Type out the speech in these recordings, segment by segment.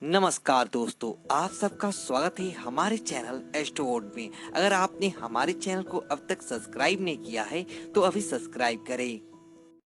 नमस्कार दोस्तों, आप सबका स्वागत है हमारे चैनल एस्ट्रोवर्ड में। अगर आपने हमारे चैनल को अब तक सब्सक्राइब नहीं किया है तो अभी सब्सक्राइब करें।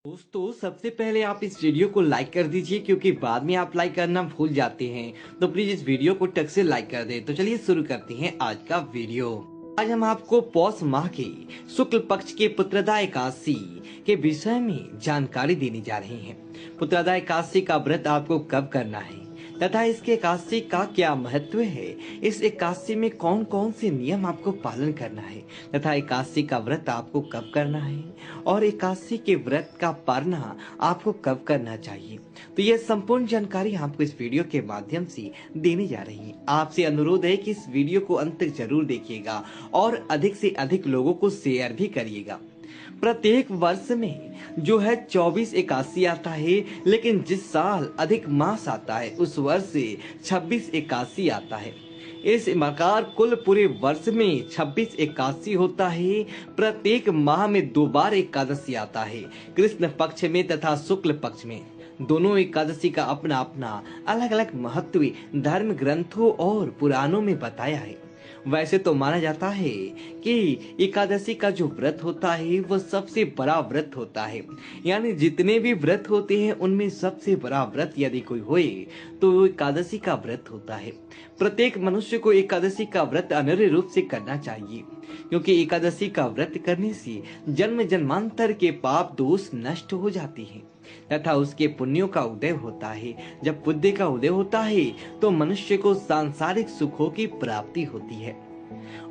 दोस्तों, सबसे पहले आप इस वीडियो को लाइक कर दीजिए, क्योंकि बाद में आप लाइक करना भूल जाते हैं। तो प्लीज इस वीडियो को टक से लाइक कर दें। तो चलिए शुरू करते हैं आज का वीडियो। आज हम आपको पौष माह के शुक्ल पक्ष के पुत्रदा एकादशी के विषय में जानकारी देने जा रहे हैं। पुत्रदा एकादशी का व्रत आपको कब करना है तथा इसके एकादशी का क्या महत्व है, इस एकादशी में कौन कौन से नियम आपको पालन करना है तथा एकादशी का व्रत आपको कब करना है और एकादशी के व्रत का पारना आपको कब करना चाहिए, तो यह संपूर्ण जानकारी आपको इस वीडियो के माध्यम से देने जा रही है। आपसे अनुरोध है कि इस वीडियो को अंत तक जरूर देखिएगा और अधिक से अधिक लोगों को शेयर भी करिएगा। प्रत्येक वर्ष में जो है 24 एकादशी आता है, लेकिन जिस साल अधिक मास आता है उस वर्ष से 26 एकादशी आता है। इस प्रकार कुल पूरे वर्ष में 26 एकादशी होता है। प्रत्येक माह में 2 बार एकादशी आता है, कृष्ण पक्ष में तथा शुक्ल पक्ष में। दोनों एकादशी का अपना अपना अलग अलग महत्व धर्म ग्रंथों और पुराणों में बताया है। वैसे तो माना जाता है कि एकादशी का जो व्रत होता है वह सबसे बड़ा व्रत होता है, यानी जितने भी व्रत होते हैं उनमें सबसे बड़ा व्रत यदि कोई होए तो वो एकादशी का व्रत होता है। प्रत्येक मनुष्य को एकादशी का व्रत अनिवार्य रूप से करना चाहिए, क्योंकि एकादशी का व्रत करने से जन्म जन्मांतर के पाप दोष नष्ट हो जाते हैं तथा उसके पुण्यों का उदय होता है। जब पुण्य का उदय होता है तो मनुष्य को सांसारिक सुखों की प्राप्ति होती है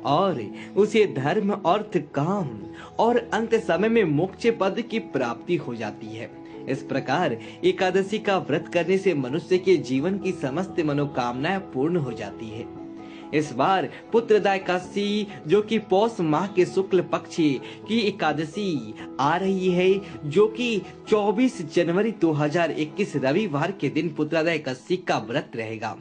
और उसे धर्म अर्थ काम और अंत समय में मोक्ष पद की प्राप्ति हो जाती है। इस प्रकार एकादशी का व्रत करने से मनुष्य के जीवन की समस्त मनोकामनाएं पूर्ण हो जाती है। इस बार पुत्रदा एकादशी जो कि पौष माह के शुक्ल पक्ष की एकादशी आ रही है, जो कि 24 जनवरी 2021 रविवार के दिन पुत्रदा एकादशी का व्रत रहेगा।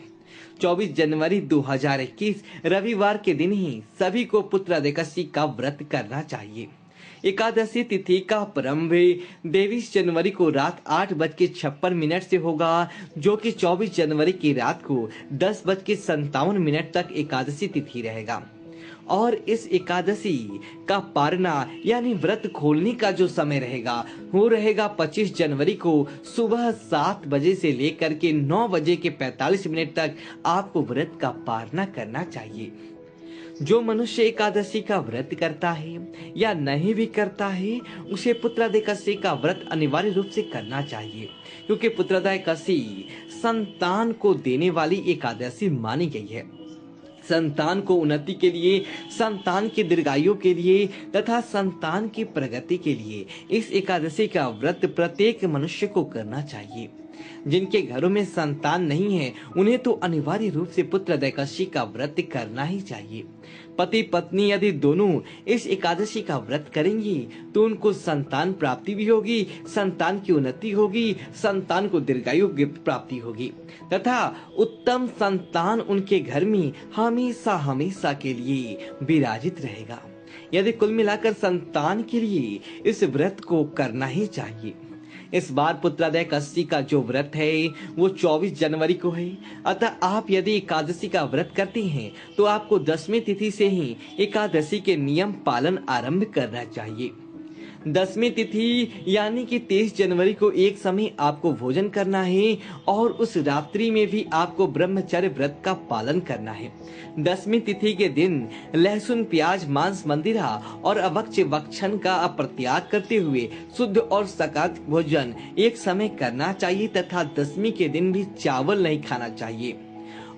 24 जनवरी 2021 रविवार के दिन ही सभी को पुत्रदा एकादशी का व्रत करना चाहिए। एकादशी तिथि का प्रारंभ 23 जनवरी को रात 8:56 से होगा, जो कि 24 जनवरी की रात को 10:57 तक एकादशी तिथि रहेगा। और इस एकादशी का पारना यानी व्रत खोलने का जो समय रहेगा वो रहेगा 25 जनवरी को सुबह 7 बजे से लेकर के 9:45 तक आपको व्रत का पारना करना चाहिए। जो मनुष्य एकादशी का व्रत करता है या नहीं भी करता है, उसे पुत्रदा एकादशी का व्रत अनिवार्य रूप से करना चाहिए, क्योंकि पुत्रदा एकादशी संतान को देने वाली एकादशी मानी गई है। संतान को उन्नति के लिए, संतान की दीर्घायु के लिए तथा संतान की प्रगति के लिए इस एकादशी का व्रत प्रत्येक मनुष्य को करना चाहिए। जिनके घरों में संतान नहीं है उन्हें तो अनिवार्य रूप से पुत्रदा एकादशी का व्रत करना ही चाहिए। पति पत्नी यदि दोनों इस एकादशी का व्रत करेंगी तो उनको संतान प्राप्ति भी होगी, संतान की उन्नति होगी, संतान को दीर्घायु की प्राप्ति होगी तथा उत्तम संतान उनके घर में हमेशा हमेशा के लिए विराजित रहेगा। यदि कुल मिलाकर संतान के लिए इस व्रत को करना ही चाहिए। इस बार पुत्रदा एकादशी का जो व्रत है वो 24 जनवरी को है, अतः आप यदि एकादशी का व्रत करते हैं तो आपको 10वीं तिथि से ही एकादशी के नियम पालन आरंभ करना चाहिए। 10वीं तिथि यानी कि 23 जनवरी को एक समय आपको भोजन करना है और उस रात्रि में भी आपको ब्रह्मचर्य व्रत का पालन करना है। 10वीं तिथि के दिन लहसुन प्याज मांस मंदिरा और अभक्ष्य भक्षण का अपत्याग करते हुए शुद्ध और शाकाहारी भोजन एक समय करना चाहिए तथा 10वीं के दिन भी चावल नहीं खाना चाहिए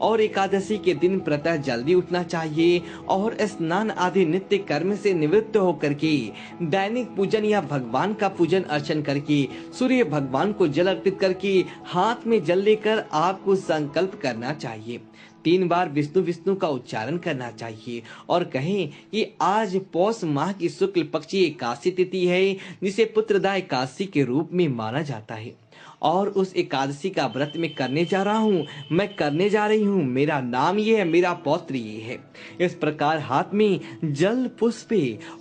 और एकादशी के दिन प्रातः जल्दी उठना चाहिए और स्नान आदि नित्य कर्म से निवृत्त होकर के दैनिक पूजन या भगवान का पूजन अर्चन करके सूर्य भगवान को जल अर्पित करके हाथ में जल लेकर आपको संकल्प करना चाहिए। 3 बार विष्णु विष्णु का उच्चारण करना चाहिए और कहें कि आज पौष माह की शुक्ल पक्षी एकादशी तिथि है, जिसे पुत्रदा एकादशी के रूप में माना जाता है और उस एकादशी का व्रत मैं करने जा रहा हूँ, मैं करने जा रही हूँ, मेरा नाम ये है, मेरा पौत्र ये है। इस प्रकार हाथ में जल पुष्प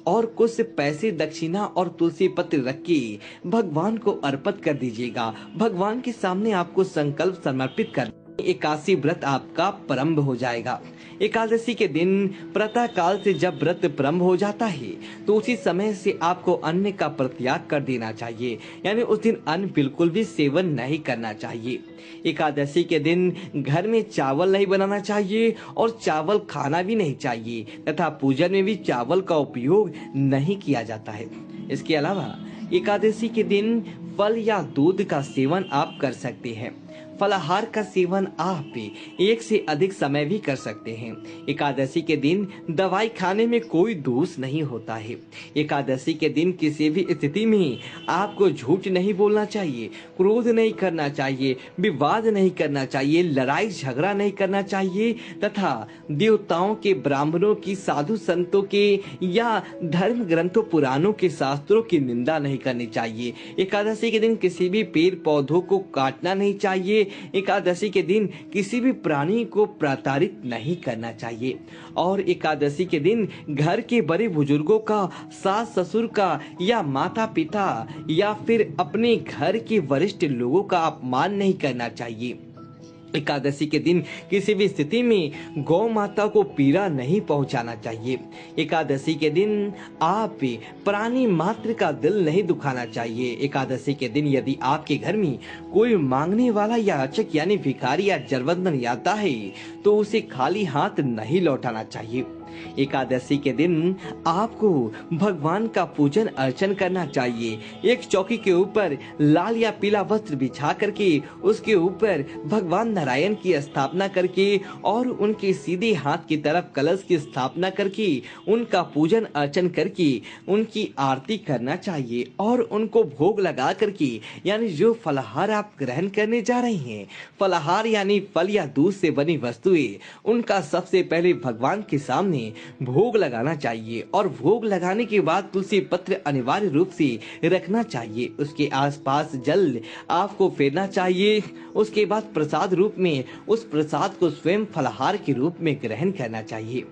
और कुछ पैसे दक्षिणा और तुलसी पत्र रख के भगवान को अर्पित कर दीजिएगा। भगवान के सामने आपको संकल्प समर्पित कर एकादशी व्रत आपका प्रारंभ हो जाएगा। एकादशी के दिन प्रातः काल से जब व्रत प्रारंभ हो जाता है तो उसी समय से आपको अन्न का परित्याग कर देना चाहिए, यानी उस दिन अन्न बिल्कुल भी सेवन नहीं करना चाहिए। एकादशी के दिन घर में चावल नहीं बनाना चाहिए और चावल खाना भी नहीं चाहिए तथा पूजन में भी चावल का उपयोग नहीं किया जाता है। इसके अलावा एकादशी के दिन फल या दूध का सेवन आप कर सकते हैं। फलाहार का सेवन आप एक से अधिक समय भी कर सकते हैं। एकादशी के दिन दवाई खाने में कोई दोष नहीं होता है। एकादशी के दिन किसी भी स्थिति में आपको झूठ नहीं बोलना चाहिए, क्रोध नहीं करना चाहिए, विवाद नहीं करना चाहिए, लड़ाई झगड़ा नहीं करना चाहिए तथा देवताओं के, ब्राह्मणों की, साधु संतों के या धर्म ग्रंथों पुराणों के शास्त्रों की निंदा नहीं करनी चाहिए। एकादशी के दिन किसी भी पेड़ पौधों को काटना नहीं चाहिए। एकादशी के दिन किसी भी प्राणी को प्रताड़ित नहीं करना चाहिए और एकादशी के दिन घर के बड़े बुजुर्गों का, सास ससुर का या माता पिता या फिर अपने घर के वरिष्ठ लोगों का अपमान नहीं करना चाहिए। एकादशी के दिन किसी भी स्थिति में गौ माता को पीड़ा नहीं पहुंचाना चाहिए। एकादशी के दिन आप प्राणी मात्र का दिल नहीं दुखाना चाहिए। एकादशी के दिन यदि आपके घर में कोई मांगने वाला या याचक यानी भिखारी या जरूरतमंद आता है तो उसे खाली हाथ नहीं लौटाना चाहिए। एकादशी के दिन आपको भगवान का पूजन अर्चन करना चाहिए। एक चौकी के ऊपर लाल या पीला वस्त्र बिछा करके उसके ऊपर भगवान नारायण की स्थापना करके और उनके सीधे हाथ की तरफ कलश की स्थापना करके उनका पूजन अर्चन करके उनकी आरती करना चाहिए और उनको भोग लगा करके, यानी जो फलाहार आप ग्रहण करने जा रहे हैं, फलाहार यानी फल या दूध से बनी वस्तुएं, उनका सबसे पहले भगवान के सामने भोग लगाना चाहिए और भोग लगाने के बाद तुलसी पत्र अनिवार्य रूप से रखना चाहिए। उसके आसपास जल आपको फेरना चाहिए। उसके बाद प्रसाद रूप में उस प्रसाद को स्वयं फलाहार के रूप में ग्रहण करना चाहिए।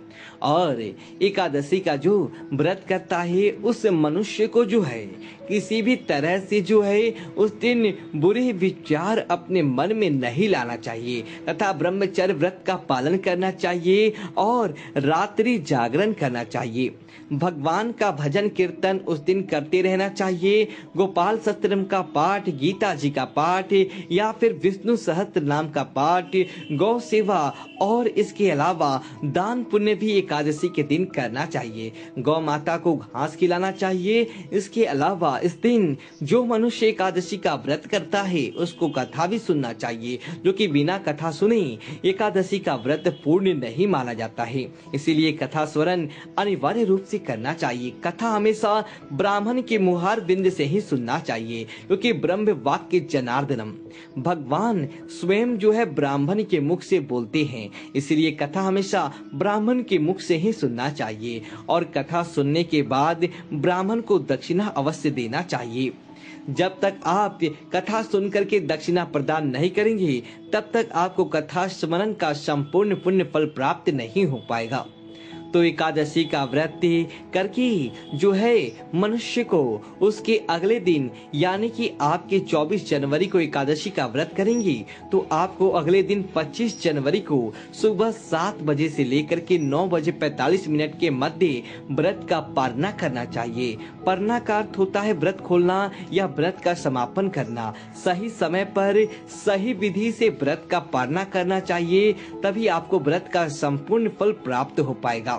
और एकादशी का जो व्रत करता है उस मनुष्य को जो है किसी भी तरह से जो है उस दिन बुरे विचार अपने मन में नहीं लाना चाहिए तथा ब्रह्मचर्य व्रत का पालन करना चाहिए और रात्रि जागरण करना चाहिए। भगवान का भजन कीर्तन उस दिन करते रहना चाहिए। गोपाल सत्रम का पाठ, गीता जी का पाठ या फिर विष्णु सहस्त्र नाम का पाठ, गौ सेवा और इसके अलावा दान पुण्य भी एकादशी के दिन करना चाहिए। गौ माता को घास खिलाना चाहिए। इसके अलावा इस दिन जो मनुष्य एकादशी का व्रत करता है उसको कथा भी सुनना चाहिए, जो कि बिना कथा सुने एकादशी का व्रत पूर्ण नहीं माना जाता है। इसीलिए कथा स्वरण अनिवार्य रूप से करना चाहिए। कथा हमेशा ब्राह्मण के मुहार बिंद से ही सुनना चाहिए, क्योंकि ब्रह्म वाक्य जनार्दनम, भगवान स्वयं जो है ब्राह्मण के मुख से बोलते हैं। इसलिए कथा हमेशा ब्राह्मण के मुख से ही सुनना चाहिए और कथा सुनने के बाद ब्राह्मण को दक्षिणा अवश्य देना चाहिए। जब तक आप कथा सुनकर के दक्षिणा प्रदान नहीं करेंगे तब तक आपको कथा स्मरण का संपूर्ण पुण्य फल प्राप्त नहीं हो पाएगा। तो एकादशी का व्रत करके जो है मनुष्य को उसके अगले दिन यानी कि आपके 24 जनवरी को एकादशी का व्रत करेंगे तो आपको अगले दिन 25 जनवरी को सुबह 7 बजे से लेकर के 9 बजे 45 मिनट के मध्य व्रत का पारना करना चाहिए। पारना का अर्थ होता है व्रत खोलना या व्रत का समापन करना। सही समय पर सही विधि से व्रत का पारना करना चाहिए, तभी आपको व्रत का संपूर्ण फल प्राप्त हो पाएगा।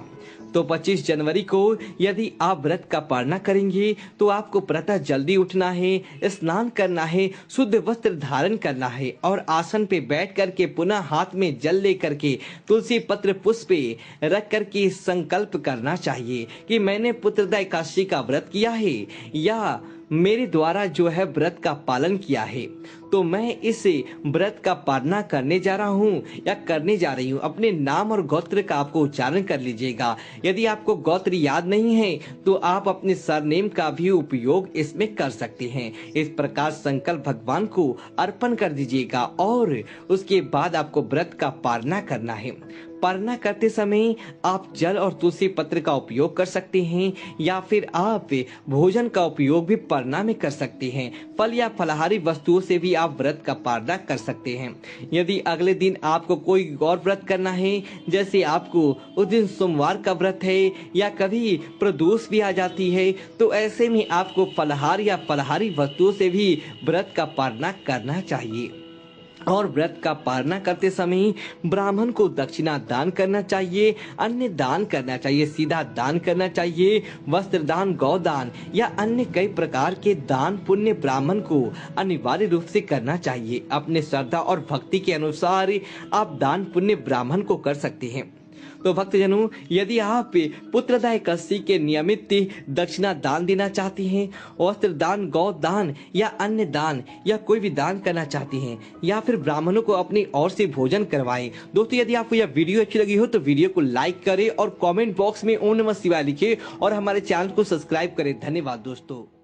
तो 25 जनवरी को यदि आप व्रत का पालना करेंगे तो आपको प्रातः जल्दी उठना है, स्नान करना है, शुद्ध वस्त्र धारण करना है और आसन पे बैठ करके पुनः हाथ में जल लेकर के तुलसी पत्र पुष्प रख करके संकल्प करना चाहिए कि मैंने पुत्रदा एकादशी का व्रत किया है या मेरे द्वारा जो है व्रत का पालन किया है, तो मैं इस व्रत का पालना करने जा रहा हूँ या करने जा रही हूँ। अपने नाम और गोत्र का आपको उच्चारण कर लीजिएगा। यदि आपको गोत्र याद नहीं है तो आप अपने सरनेम का भी उपयोग इसमें कर सकते हैं। इस प्रकार संकल्प भगवान को अर्पण कर दीजिएगा और उसके बाद आपको व्रत का पालना करना है। पालना करते समय आप जल और तुलसी पत्र का उपयोग कर सकते हैं या फिर आप भोजन का उपयोग भी पालना में कर सकते हैं। फल या फलाहारी वस्तुओं से भी आप व्रत का पालना कर सकते हैं। यदि अगले दिन आपको कोई और व्रत करना है, जैसे आपको उस दिन सोमवार का व्रत है या कभी प्रदोष भी आ जाती है, तो ऐसे में आपको फलाहार या फलाहारी वस्तुओं से भी व्रत का पालना करना चाहिए। और व्रत का पालना करते समय ब्राह्मण को दक्षिणा दान करना चाहिए, अन्य दान करना चाहिए, सीधा दान करना चाहिए, वस्त्र दान, गौदान या अन्य कई प्रकार के दान पुण्य ब्राह्मण को अनिवार्य रूप से करना चाहिए। अपने श्रद्धा और भक्ति के अनुसार आप दान पुण्य ब्राह्मण को कर सकते हैं। तो भक्तजनों, यदि आप पुत्रदा एकादशी के नियमित दक्षिणा दान देना चाहते हैं, वस्त्र दान, गौ दान या अन्य दान या कोई भी दान करना चाहते हैं, या फिर ब्राह्मणों को अपनी ओर से भोजन करवाएं। दोस्तों, यदि आपको यह वीडियो अच्छी लगी हो तो वीडियो को लाइक करें और कमेंट बॉक्स में ओम नमः शिवाय लिखें और हमारे चैनल को सब्सक्राइब करें। धन्यवाद दोस्तों।